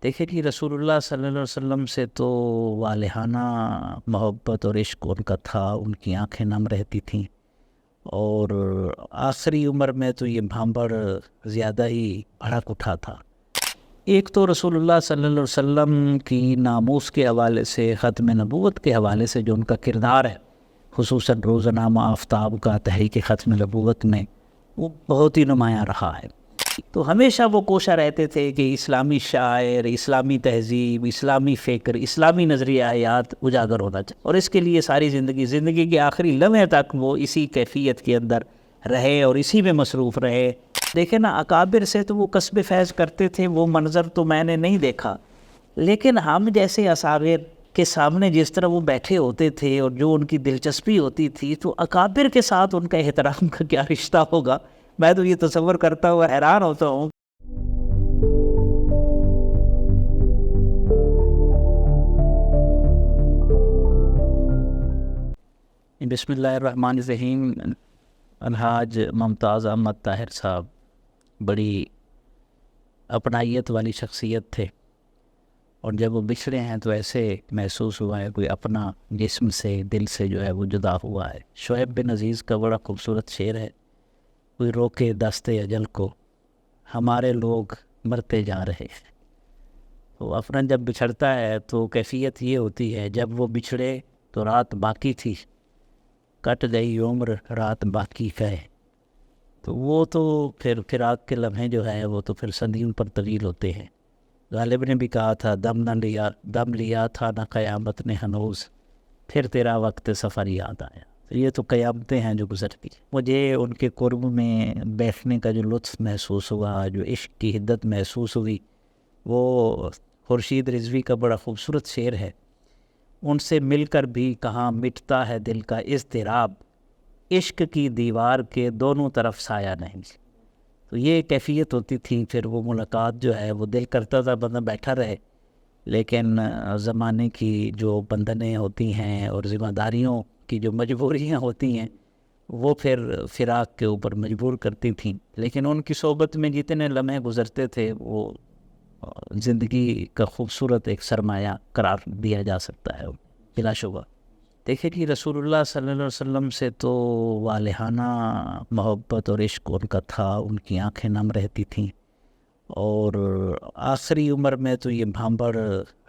دیکھیں کہ رسول اللہ صلی اللہ علیہ وسلم سے تو والہانہ محبت اور عشق ان کا تھا، ان کی آنکھیں نم رہتی تھیں، اور آخری عمر میں تو یہ بھانبڑ زیادہ ہی بھڑک اٹھا تھا۔ ایک تو رسول اللہ صلی اللہ علیہ وسلم کی ناموس کے حوالے سے، ختم نبوت کے حوالے سے جو ان کا کردار ہے، خصوصاً روزنامہ آفتاب کا تحریک ختم نبوت میں، وہ بہت ہی نمایاں رہا ہے۔ تو ہمیشہ وہ کوشاں رہتے تھے کہ اسلامی شاعر، اسلامی تہذیب، اسلامی فکر، اسلامی نظریہ حیات اجاگر ہونا چاہیے، اور اس کے لیے ساری زندگی کے آخری لمحے تک وہ اسی کیفیت کے اندر رہے اور اسی میں مصروف رہے۔ دیکھیں نا، اکابر سے تو وہ کسب فیض کرتے تھے، وہ منظر تو میں نے نہیں دیکھا، لیکن ہم جیسے اصاغر کے سامنے جس طرح وہ بیٹھے ہوتے تھے اور جو ان کی دلچسپی ہوتی تھی، تو اکابر کے ساتھ ان کا احترام کا کیا رشتہ ہوگا، میں تو یہ تصور کرتا ہوا حیران ہوتا ہوں۔ بسم اللہ الرحمن الرحیم۔ الحاج ممتاز احمد طاہر صاحب بڑی اپنائیت والی شخصیت تھے، اور جب وہ بچھڑے ہیں تو ایسے محسوس ہوا ہے کوئی اپنا جسم سے، دل سے جو ہے وہ جدا ہوا ہے۔ شعیب بن عزیز کا بڑا خوبصورت شعر ہے، کوئی روکے دست اجل کو، ہمارے لوگ مرتے جا رہے ہیں۔ تو اپنا جب بچھڑتا ہے تو کیفیت یہ ہوتی ہے، جب وہ بچھڑے تو رات باقی تھی، کٹ گئی عمر رات باقی ہے، تو وہ تو پھر فراق کے لمحے جو ہے وہ تو پھر صدیوں پر طویل ہوتے ہیں۔ غالب نے بھی کہا تھا، دم لیا تھا نہ قیامت نے ہنوز، پھر تیرا وقت سفر یاد آیا۔ تو یہ تو قیامتیں ہیں جو گزرتی۔ مجھے ان کے قرب میں بیٹھنے کا جو لطف محسوس ہوا، جو عشق کی حدت محسوس ہوئی، وہ خورشید رضوی کا بڑا خوبصورت شعر ہے، ان سے مل کر بھی کہاں مٹتا ہے دل کا اضطراب، عشق کی دیوار کے دونوں طرف سایہ نہیں۔ تو یہ کیفیت ہوتی تھی، پھر وہ ملاقات جو ہے وہ دل کرتا تھا بندہ بیٹھا رہے، لیکن زمانے کی جو بندھنیں ہوتی ہیں اور ذمہ داریوں کی جو مجبوریاں ہوتی ہیں، وہ پھر فراق کے اوپر مجبور کرتی تھیں، لیکن ان کی صحبت میں جتنے لمحے گزرتے تھے وہ زندگی کا خوبصورت ایک سرمایہ قرار دیا جا سکتا ہے بلا شبہ۔ دیکھیں کہ رسول اللہ صلی اللہ علیہ وسلم سے تو والہانہ محبت اور عشق ان کا تھا، ان کی آنکھیں نم رہتی تھیں، اور آخری عمر میں تو یہ بھانبڑ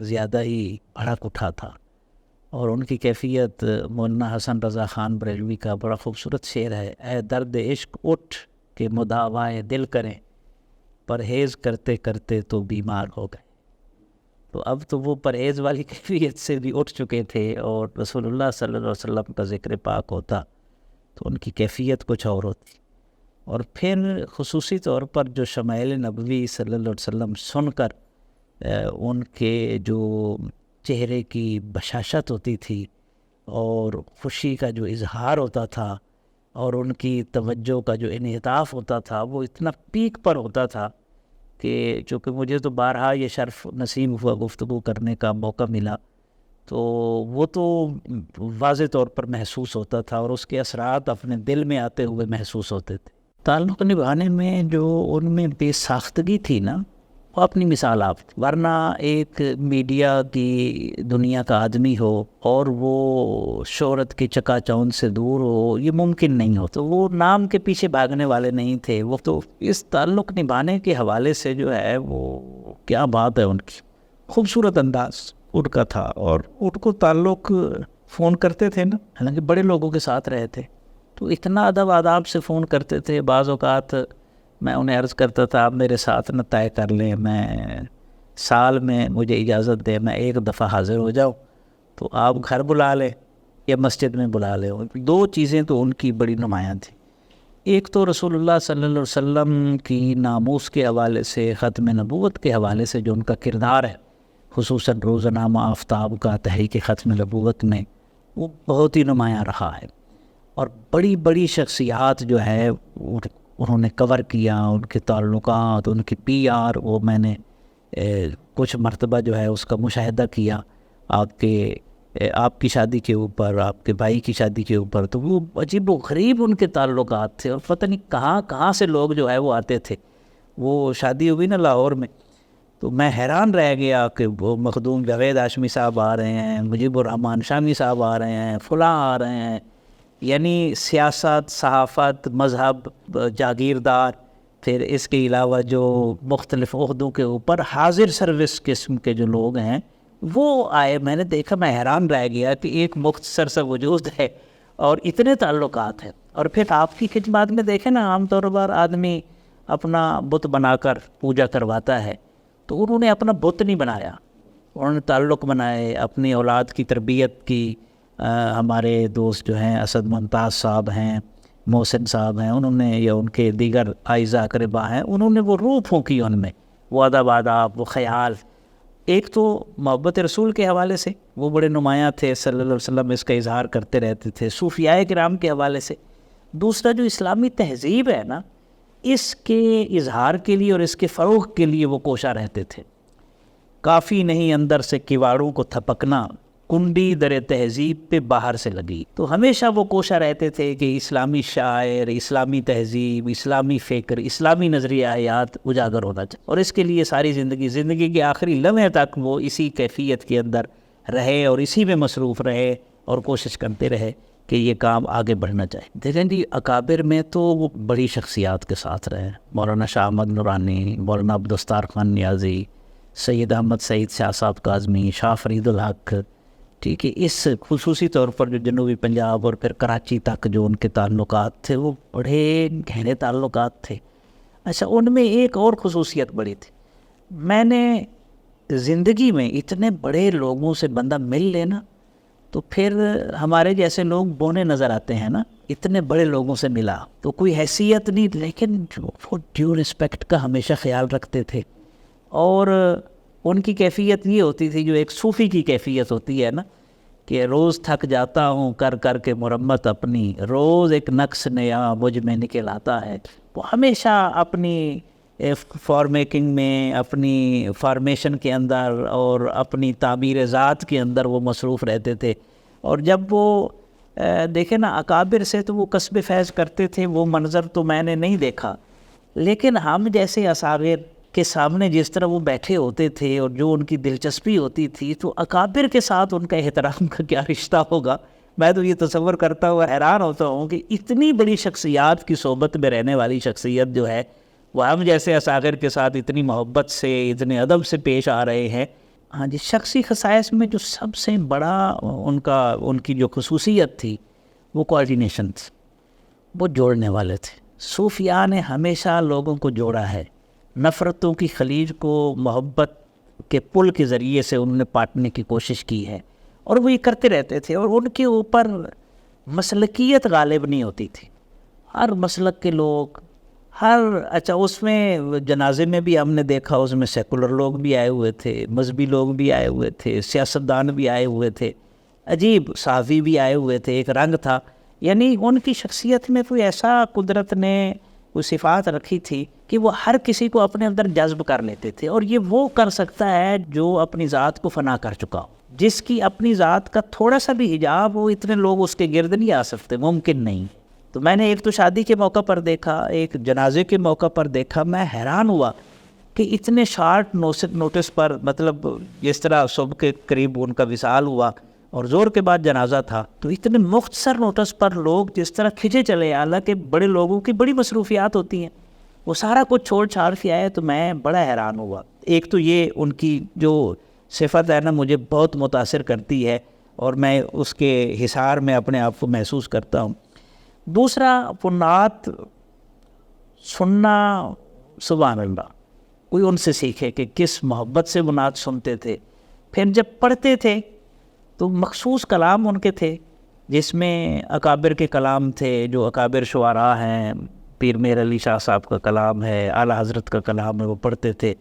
زیادہ ہی بھڑک اٹھا تھا، اور ان کی کیفیت مولانا حسن رضا خان بریلوی کا بڑا خوبصورت شعر ہے، اے درد عشق اٹھ کہ مداوائے دل کریں، پرہیز کرتے کرتے تو بیمار ہو گئے۔ تو اب تو وہ پرہیز والی کیفیت سے بھی اٹھ چکے تھے، اور رسول اللہ صلی اللہ علیہ وسلم کا ذکر پاک ہوتا تو ان کی کیفیت کچھ اور ہوتی۔ اور پھر خصوصی طور پر جو شمائل نبوی صلی اللہ علیہ وسلم سن کر ان کے جو چہرے کی بشاشت ہوتی تھی اور خوشی کا جو اظہار ہوتا تھا اور ان کی توجہ کا جو انعطاف ہوتا تھا، وہ اتنا پیک پر ہوتا تھا کہ چونکہ مجھے تو بارہا یہ شرف نصیب ہوا گفتگو کرنے کا موقع ملا، تو وہ تو واضح طور پر محسوس ہوتا تھا، اور اس کے اثرات اپنے دل میں آتے ہوئے محسوس ہوتے تھے۔ تعلق نبھانے میں جو ان میں بے ساختگی تھی نا، وہ اپنی مثال آپ، ورنہ ایک میڈیا کی دنیا کا آدمی ہو اور وہ شہرت کے چکا چوند سے دور ہو، یہ ممکن نہیں ہو۔ تو وہ نام کے پیچھے بھاگنے والے نہیں تھے، وہ تو اس تعلق نبھانے کے حوالے سے جو ہے وہ کیا بات ہے، ان کی خوبصورت انداز ان کا تھا، اور ان کو تعلق فون کرتے تھے نا، حالانکہ بڑے لوگوں کے ساتھ رہے تھے، تو اتنا ادب آداب سے فون کرتے تھے۔ بعض اوقات میں انہیں عرض کرتا تھا، آپ میرے ساتھ نہ طے کر لیں، میں سال میں مجھے اجازت دیں، میں ایک دفعہ حاضر ہو جاؤں، تو آپ گھر بلا لیں یا مسجد میں بلا لیں۔ دو چیزیں تو ان کی بڑی نمایاں تھیں، ایک تو رسول اللہ صلی اللہ علیہ وسلم کی ناموس کے حوالے سے، ختم نبوت کے حوالے سے جو ان کا کردار ہے، خصوصاً روزنامہ آفتاب کا تحریک ختم نبوت میں، وہ بہت ہی نمایاں رہا ہے، اور بڑی بڑی شخصیات جو ہے انہوں نے کور کیا، ان کے تعلقات، ان کی پی آر، وہ میں نے کچھ مرتبہ جو ہے اس کا مشاہدہ کیا، آپ کی شادی کے اوپر، آپ کے بھائی کی شادی کے اوپر، تو وہ عجیب و غریب ان کے تعلقات تھے، اور پتہ نہیں کہاں کہاں سے لوگ جو ہے وہ آتے تھے۔ وہ شادی ہوئی نا لاہور میں، تو میں حیران رہ گیا کہ وہ مخدوم جاوید ہاشمی صاحب آ رہے ہیں، مجیب الرحمان شامی صاحب آ رہے ہیں، فلاں آ رہے ہیں، یعنی سیاست، صحافت، مذہب، جاگیردار، پھر اس کے علاوہ جو مختلف عہدوں کے اوپر حاضر سروس قسم کے جو لوگ ہیں وہ آئے. میں نے دیکھا، میں حیران رہ گیا کہ ایک مختصر سا وجود ہے اور اتنے تعلقات ہیں. اور پھر آپ کی خدمات میں دیکھیں نا، عام طور پر آدمی اپنا بت بنا کر پوجا کرواتا ہے، تو انہوں نے اپنا بت نہیں بنایا، انہوں نے تعلق بنائے، اپنی اولاد کی تربیت کی. ہمارے دوست جو ہیں اسد ممتاز صاحب ہیں، محسن صاحب ہیں، انہوں نے، یا ان کے دیگر اعزاء اقربا ہیں، انہوں نے وہ روح پھونکی ان میں، وہ ادب آداب، وہ خیال. ایک تو محبت رسول کے حوالے سے وہ بڑے نمایاں تھے، صلی اللہ علیہ وسلم اس کا اظہار کرتے رہتے تھے، صوفیاء کرام کے حوالے سے. دوسرا جو اسلامی تہذیب ہے نا، اس کے اظہار کے لیے اور اس کے فروغ کے لیے وہ کوشاں رہتے تھے. کافی نہیں اندر سے کیواڑوں کو تھپکنا، کنڈی در تہذیب پہ باہر سے لگی. تو ہمیشہ وہ کوشاں رہتے تھے کہ اسلامی شاعر، اسلامی تہذیب، اسلامی فکر، اسلامی نظریہ حیات اجاگر ہونا چاہیے. اور اس کے لیے ساری زندگی کے آخری لمحے تک وہ اسی کیفیت کے اندر رہے اور اسی میں مصروف رہے اور کوشش کرتے رہے کہ یہ کام آگے بڑھنا چاہیے. دیکھیں جی، اکابر میں تو وہ بڑی شخصیات کے ساتھ رہے، مولانا شاہ احمد نورانی، مولانا عبدالستار خان نیازی، سید احمد سعید شاہ صاحب کاظمی، شاہ فرید الحق. ٹھیک ہے، اس خصوصی طور پر جو جنوبی پنجاب اور پھر کراچی تک جو ان کے تعلقات تھے وہ بڑے گہرے تعلقات تھے. اچھا، ان میں ایک اور خصوصیت بڑی تھی. میں نے زندگی میں اتنے بڑے لوگوں سے بندہ مل لینا تو پھر ہمارے جیسے لوگ بونے نظر آتے ہیں نا. اتنے بڑے لوگوں سے ملا تو کوئی حیثیت نہیں، لیکن وہ ڈیو رسپیکٹ کا ہمیشہ خیال رکھتے تھے. اور ان کی کیفیت یہ ہوتی تھی جو ایک صوفی کی کیفیت ہوتی ہے نا، کہ روز تھک جاتا ہوں کر کر کے مرمت اپنی، روز ایک نقص نیا مجھ میں نکل آتا ہے. وہ ہمیشہ اپنی فارمیکنگ میں، اپنی فارمیشن کے اندر اور اپنی تعمیر ذات کے اندر وہ مصروف رہتے تھے. اور جب وہ دیکھیں نا اکابر سے تو وہ کسب فیض کرتے تھے، وہ منظر تو میں نے نہیں دیکھا، لیکن ہم جیسے اصاغر کے سامنے جس طرح وہ بیٹھے ہوتے تھے اور جو ان کی دلچسپی ہوتی تھی، تو اکابر کے ساتھ ان کا احترام کا کیا رشتہ ہوگا. میں تو یہ تصور کرتا ہوا حیران ہوتا ہوں کہ اتنی بڑی شخصیات کی صحبت میں رہنے والی شخصیت جو ہے وہ ہم جیسے اصاغر کے ساتھ اتنی محبت سے، اتنے ادب سے پیش آ رہے ہیں. ہاں جی، شخصی خصائص میں جو سب سے بڑا ان کی جو خصوصیت تھی وہ کوآرڈینیشن تھی، وہ جوڑنے والے تھے. صوفیاء نے ہمیشہ لوگوں کو جوڑا ہے، نفرتوں کی خلیج کو محبت کے پل کے ذریعے سے انہوں نے پاٹنے کی کوشش کی ہے، اور وہ یہ کرتے رہتے تھے. اور ان کے اوپر مسلکیت غالب نہیں ہوتی تھی. ہر مسلک کے لوگ، اچھا اس میں جنازے میں بھی ہم نے دیکھا، اس میں سیکولر لوگ بھی آئے ہوئے تھے، مذہبی لوگ بھی آئے ہوئے تھے، سیاستدان بھی آئے ہوئے تھے، عجیب صحافی بھی آئے ہوئے تھے. ایک رنگ تھا، یعنی ان کی شخصیت میں کوئی ایسا قدرت نے کوئی صفات رکھی تھی کہ وہ ہر کسی کو اپنے اندر جذب کر لیتے تھے. اور یہ وہ کر سکتا ہے جو اپنی ذات کو فنا کر چکا ہو. جس کی اپنی ذات کا تھوڑا سا بھی حجاب ہو، اتنے لوگ اس کے گرد نہیں آ سکتے، ممکن نہیں. تو میں نے ایک تو شادی کے موقع پر دیکھا، ایک جنازے کے موقع پر دیکھا. میں حیران ہوا کہ اتنے شارٹ نوٹس پر، مطلب جس طرح صبح کے قریب ان کا وصال ہوا اور زور کے بعد جنازہ تھا، تو اتنے مختصر نوٹس پر لوگ جس طرح کھنچے چلے. حالانکہ بڑے لوگوں کی بڑی مصروفیات ہوتی ہیں، وہ سارا کچھ چھوڑ چھاڑ کے آئے. تو میں بڑا حیران ہوا. ایک تو یہ ان کی جو صفت ہے نا مجھے بہت متاثر کرتی ہے، اور میں اس کے حصار میں اپنے آپ کو محسوس کرتا ہوں. دوسرا، وہ نعت سننا، سبحان اللہ، کوئی ان سے سیکھے کہ کس محبت سے وہ نعت سنتے تھے. پھر جب پڑھتے تھے تو مخصوص کلام ان کے تھے، جس میں اکابر کے کلام تھے، جو اکابر شعراء ہیں، پیر مہر علی شاہ صاحب کا کلام ہے، اعلیٰ حضرت کا کلام ہے، وہ پڑھتے تھے.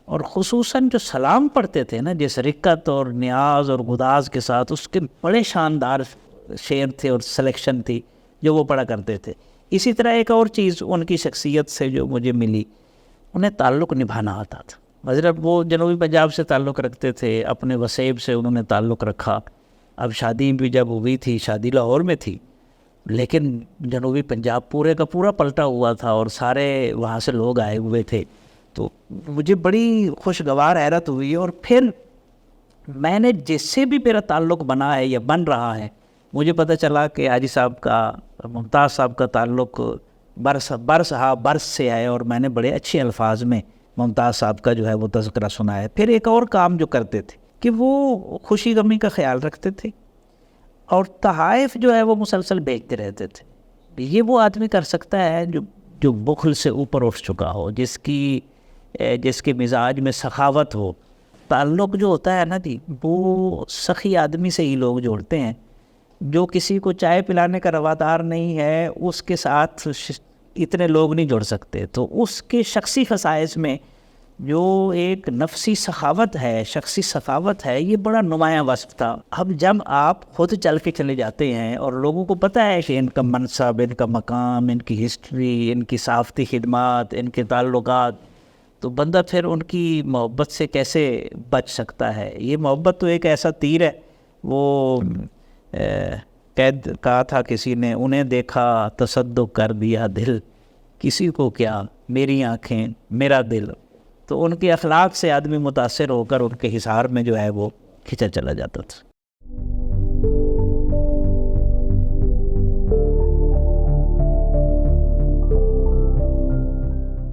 اور خصوصاً جو سلام پڑھتے تھے نا، جس رقت اور نیاز اور گداز کے ساتھ، اس کے بڑے شاندار شعر تھے اور سلیکشن تھی جو وہ پڑھا کرتے تھے. اسی طرح ایک اور چیز ان کی شخصیت سے جو مجھے ملی، انہیں تعلق نبھانا آتا تھا. مطلب وہ جنوبی پنجاب سے تعلق رکھتے تھے، اپنے وسیب سے انہوں نے تعلق رکھا. اب شادی بھی جب ہوئی تھی، شادی لاہور میں تھی، لیکن جنوبی پنجاب پورے کا پورا پلٹا ہوا تھا اور سارے وہاں سے لوگ آئے ہوئے تھے. تو مجھے بڑی خوشگوار حیرت ہوئی. اور پھر میں نے جس سے بھی میرا تعلق بنا ہے یا بن رہا ہے, مجھے پتہ چلا کہ حاجی صاحب کا, ممتاز صاحب کا تعلق برس سے ہے, اور میں نے بڑے اچھے الفاظ میں ممتاز صاحب کا جو ہے وہ تذکرہ سنا ہے. پھر ایک اور کام جو کرتے تھے کہ وہ خوشی غمی کا خیال رکھتے تھے اور تحائف جو ہے وہ مسلسل بھیجتے رہتے تھے. یہ وہ آدمی کر سکتا ہے جو بخل سے اوپر اٹھ چکا ہو, جس کے مزاج میں سخاوت ہو. تعلق جو ہوتا ہے نا جی, وہ سخی آدمی سے ہی لوگ جوڑتے ہیں. جو کسی کو چائے پلانے کا روادار نہیں ہے, اس کے ساتھ اتنے لوگ نہیں جڑ سکتے. تو اس کے شخصی خصائص میں جو ایک نفسی سخاوت ہے, شخصی سخاوت ہے, یہ بڑا نمایاں وصف تھا. اب جب آپ خود چل کے چلے جاتے ہیں اور لوگوں کو پتہ ہے کہ ان کا منصب, ان کا مقام, ان کی ہسٹری, ان کی صحافتی خدمات, ان کے تعلقات, تو بندہ پھر ان کی محبت سے کیسے بچ سکتا ہے؟ یہ محبت تو ایک ایسا تیر ہے. وہ قید کہا تھا کسی نے, انہیں دیکھا تصدق کر دیا دل, کسی کو کیا میری آنکھیں میرا دل. تو ان کے اخلاق سے آدمی متاثر ہو کر ان کے حصار میں جو ہے وہ کھنچا چلا جاتا تھا.